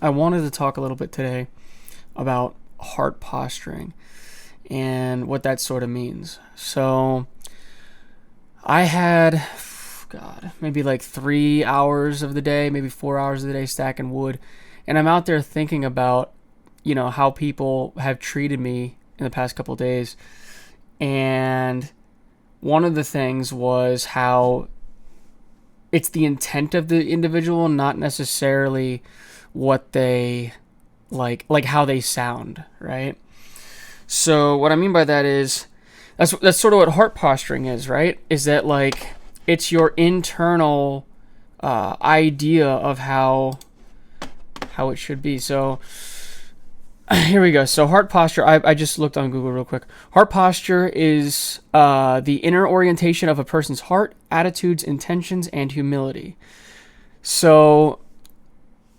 I wanted to talk a little bit today about heart posturing and what that sort of means. So, I had, God, maybe like 3 hours of the day, maybe 4 hours of the day stacking wood. And I'm out there thinking about, how people have treated me in the past couple of days. And one of the things was how it's the intent of the individual, not necessarily what they like how they sound, right? So what I mean by that is that's sort of what heart posturing is, right? Is that like it's your internal idea of how it should be. So here we go. So heart posture, I just looked on Google real quick. Heart posture is the inner orientation of a person's heart, attitudes, intentions, and humility. So,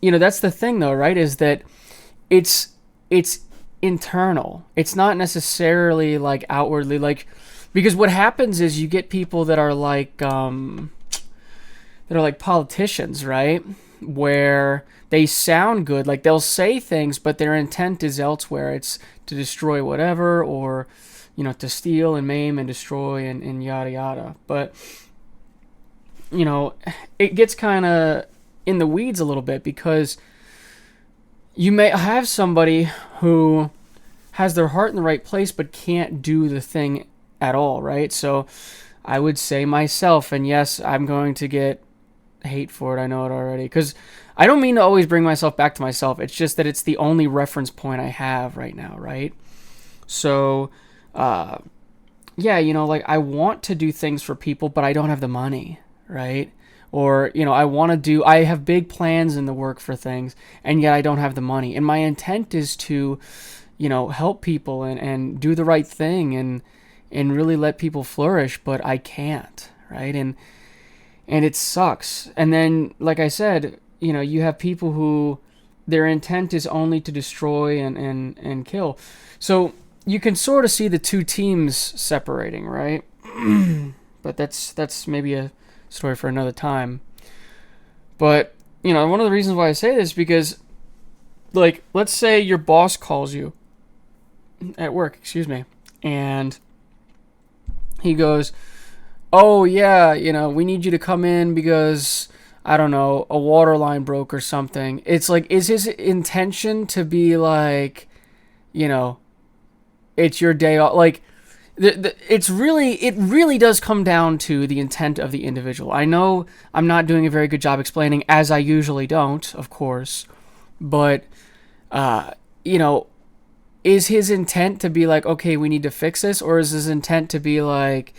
that's the thing though, right? Is that it's internal. It's not necessarily like outwardly like, because what happens is you get people that are like politicians, right? Where they sound good, like they'll say things, but their intent is elsewhere. It's to destroy whatever, or to steal and maim and destroy and yada yada. But it gets kind of in the weeds a little bit, because you may have somebody who has their heart in the right place but can't do the thing at all, right? So I would say myself, and yes, I'm going to get hate for it, I know it already, because I don't mean to always bring myself back to myself. It's just that it's the only reference point I have right now, right? So yeah, like I want to do things for people, but I don't have the money, right? Or I have big plans in the work for things, and yet I don't have the money, and my intent is to help people and do the right thing and really let people flourish, but I can't, right? And it sucks. And then, like I said, you have people who their intent is only to destroy and kill. So you can sort of see the two teams separating, right? But that's maybe a story for another time. But, one of the reasons why I say this is because, like, let's say your boss calls you at work, and he goes, "Oh yeah, we need you to come in because I don't know, a water line broke or something." It's like, is his intention to be like, it's your day off? Like, it really does come down to the intent of the individual. I know I'm not doing a very good job explaining, as I usually don't, of course, but is his intent to be like, okay, we need to fix this, or is his intent to be like,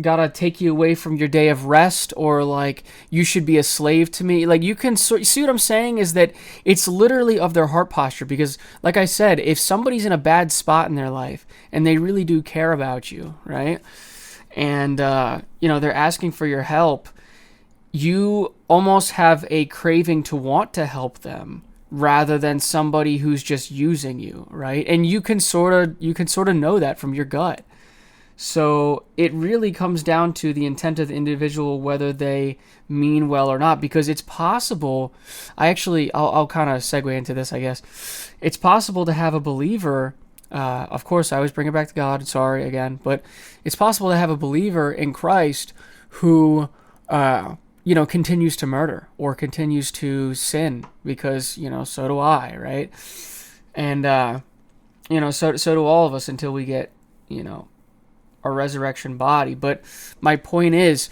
gotta take you away from your day of rest, or like you should be a slave to me? Like, you can see what I'm saying is that it's literally of their heart posture. Because like I said, if somebody's in a bad spot in their life and they really do care about you, right, and they're asking for your help, you almost have a craving to want to help them rather than somebody who's just using you, right? And you can sort of know that from your gut. So it really comes down to the intent of the individual, whether they mean well or not, because it's possible. I'll kind of segue into this, I guess. It's possible to have a believer. Of course, I always bring it back to God. Sorry again, but it's possible to have a believer in Christ who, continues to murder or continues to sin, because so do I, right? And so do all of us until we get a resurrection body. But my point is,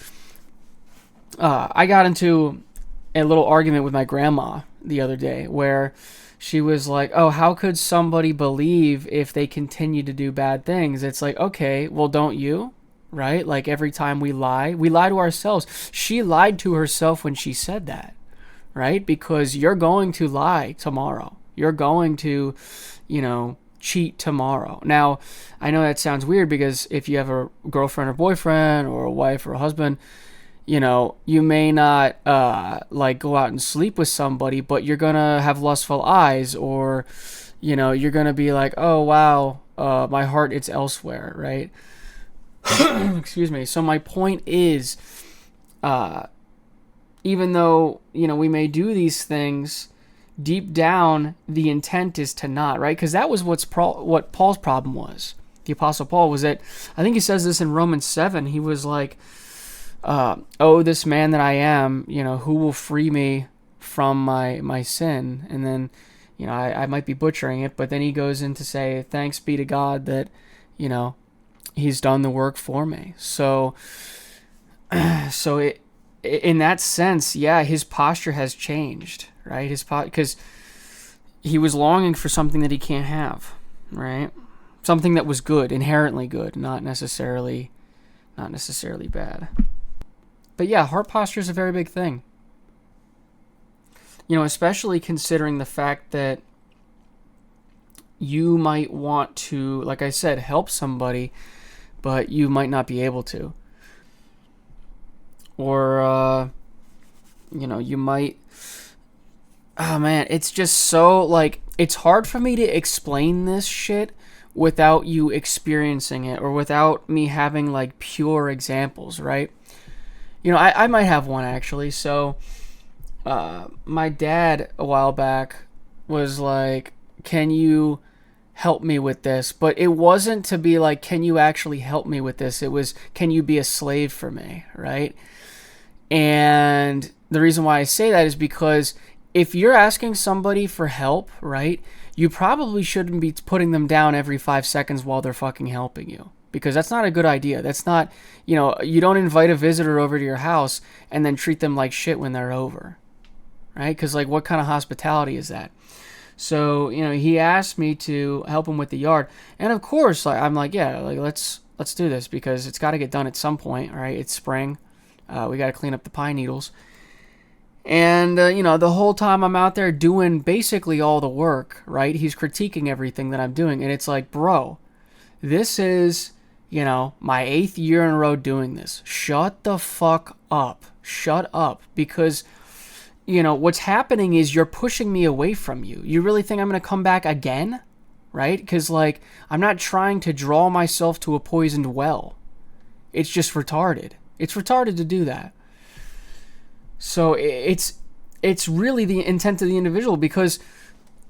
I got into a little argument with my grandma the other day where she was like, "Oh, how could somebody believe if they continue to do bad things?" It's like, okay, well, don't you? Right? Like, every time we lie to ourselves. She lied to herself when she said that, right? Because you're going to lie tomorrow. You're going to, cheat tomorrow. Now, I know that sounds weird, because if you have a girlfriend or boyfriend or a wife or a husband, you may not like go out and sleep with somebody, but you're gonna have lustful eyes, or you're gonna be like, "Oh wow, my heart, it's elsewhere," right? Excuse me. So my point is, even though, we may do these things, deep down, the intent is to not, right? Because that was what Paul's problem was. The Apostle Paul was that, I think he says this in Romans 7, he was like, oh, this man that I am, who will free me from my sin? And then, I might be butchering it, but then he goes in to say, thanks be to God that, he's done the work for me. So in that sense, yeah, his posture has changed, right? Because he was longing for something that he can't have, right? Something that was good, inherently good, not necessarily bad. But yeah, heart posture is a very big thing. Especially considering the fact that you might want to, like I said, help somebody, but you might not be able to. Or, you might... Oh, man, it's just so, like... It's hard for me to explain this shit without you experiencing it, or without me having, like, pure examples, right? I might have one, actually. So, my dad, a while back, was like, can you help me with this? But it wasn't to be like, can you actually help me with this? It was, can you be a slave for me, right? And the reason why I say that is because if you're asking somebody for help, right, you probably shouldn't be putting them down every 5 seconds while they're fucking helping you. Because that's not a good idea. That's not, you don't invite a visitor over to your house and then treat them like shit when they're over, right? Because, like, what kind of hospitality is that? So, he asked me to help him with the yard. And, of course, I'm like, yeah, like, let's do this because it's got to get done at some point, right? It's spring. We got to clean up the pine needles. And, the whole time I'm out there doing basically all the work, right? He's critiquing everything that I'm doing. And it's like, bro, this is... my 8th year in a row doing this. Shut the fuck up. Shut up. Because, what's happening is you're pushing me away from you. You really think I'm going to come back again? Right? Because, like, I'm not trying to draw myself to a poisoned well. It's just retarded. It's retarded to do that. So it's really the intent of the individual, because...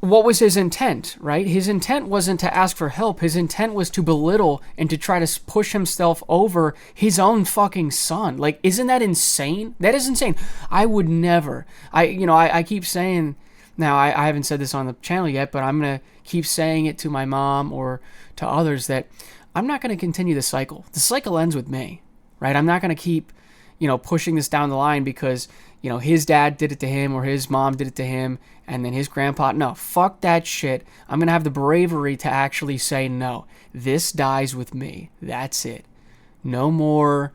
what was his intent, right? His intent wasn't to ask for help. His intent was to belittle and to try to push himself over his own fucking son. Like, isn't that insane? That is insane. I would never. I keep saying, now I haven't said this on the channel yet, but I'm going to keep saying it to my mom or to others that I'm not going to continue the cycle. The cycle ends with me, right? I'm not going to keep, pushing this down the line because, his dad did it to him or his mom did it to him and then his grandpa. No, fuck that shit. I'm going to have the bravery to actually say, no, this dies with me. That's it. No more,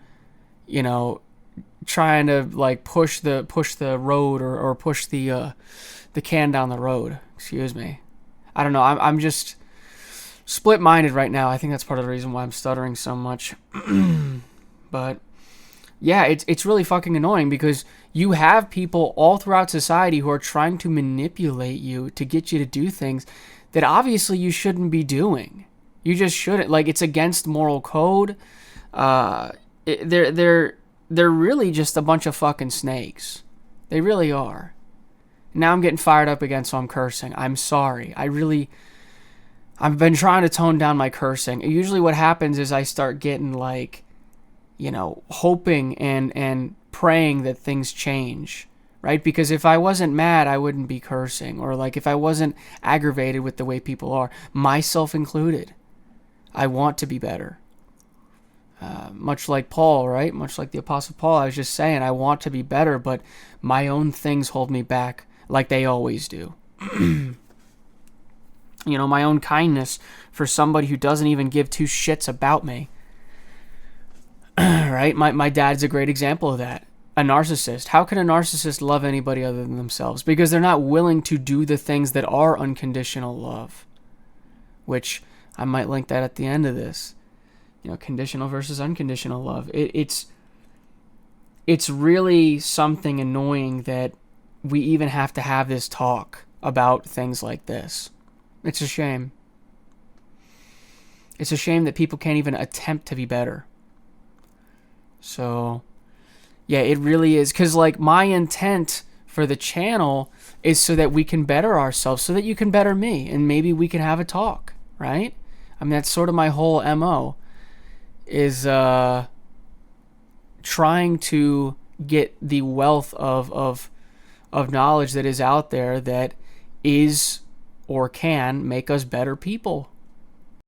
trying to, like, push the road or push the can down the road. Excuse me. I don't know. I'm just split-minded right now. I think that's part of the reason why I'm stuttering so much. But yeah, it's really fucking annoying because you have people all throughout society who are trying to manipulate you to get you to do things that obviously you shouldn't be doing. You just shouldn't. Like, it's against moral code. They're really just a bunch of fucking snakes. They really are. Now I'm getting fired up again, so I'm cursing. I'm sorry. I've been trying to tone down my cursing. Usually what happens is I start getting, like, hoping and praying that things change, right? Because if I wasn't mad, I wouldn't be cursing. Or, like, if I wasn't aggravated with the way people are, myself included, I want to be better. Much like Paul, right? Much like the Apostle Paul, I was just saying, I want to be better, but my own things hold me back like they always do. My own kindness for somebody who doesn't even give two shits about me. Right? My dad's a great example of that. A narcissist. How can a narcissist love anybody other than themselves? Because they're not willing to do the things that are unconditional love. Which, I might link that at the end of this. Conditional versus unconditional love. It's really something annoying that we even have to have this talk about things like this. It's a shame. It's a shame that people can't even attempt to be better. So, Yeah, it really is. Because, like, my intent for the channel is so that we can better ourselves, so that you can better me, and maybe we can have a talk, right? I mean, that's sort of my whole MO, is trying to get the wealth of knowledge that is out there that is or can make us better people.